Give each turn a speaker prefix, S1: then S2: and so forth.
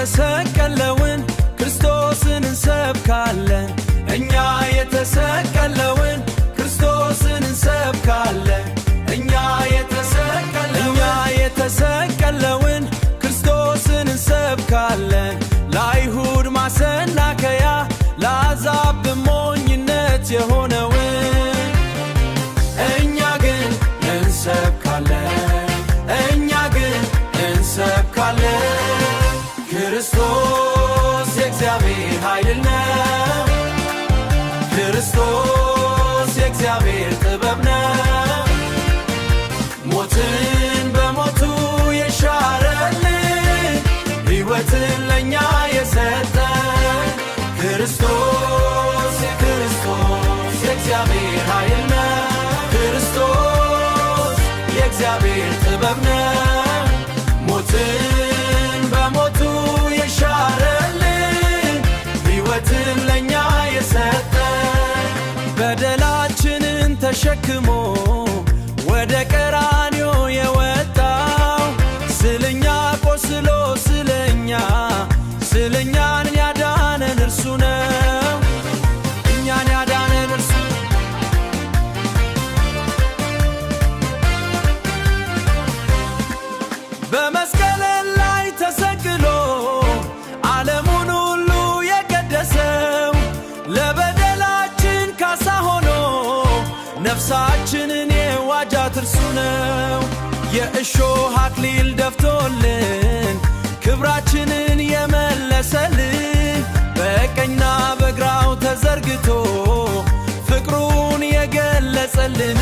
S1: የተሰቀለውን ክርስቶስን እንሰብካለን። እኛ የተሰቀለውን ክርስቶስን እንሰብካለን። እኛ የተሰቀለውን ክርስቶስን እንሰብካለን። ለአይሁድ ማሰናከያ ለአሕዛብ ሞኝነት የሆነውን እኛ ግን እንሰብካለን። እኛ ግን እንሰብካለን። ክርስቶስ የእግዚአብሔር ኃይል ነው። ክርስቶስ የእግዚአብሔር ጥበብ ነው። ሞትን በሞቱ የሻረልን ሕይወትን ለእኛ የሰጠን ክርስቶስ የእግዚአብሔር ኃይል ነው። ክርስቶስ የእግዚአብሔር ጥበብ ነው። ሞትን በሞቱ የሻረልን ሕይወትን ለእኛ የሰጠን በደላችንን ተሸክሞ ወደ ቀራንዮ የወጣው ስለኛ ቆስሎ ስለኛን ያዳነን እርሱ ነው። እኛን ያዳነን እርሱ በመስቀል ላይ ተሰቅሎ ዓለሙን ሁሉ የቀደሰው ለበደላችን ካሳ ሆኖ ነፍሳችንን የዋጃት እርሱ ነው። የእሾህ አክሊል ደፍቶልን ክብራችንን የመለሰልን በቀኝና በግራው ተዘርግቶ ፍቅሩን የገለጸልን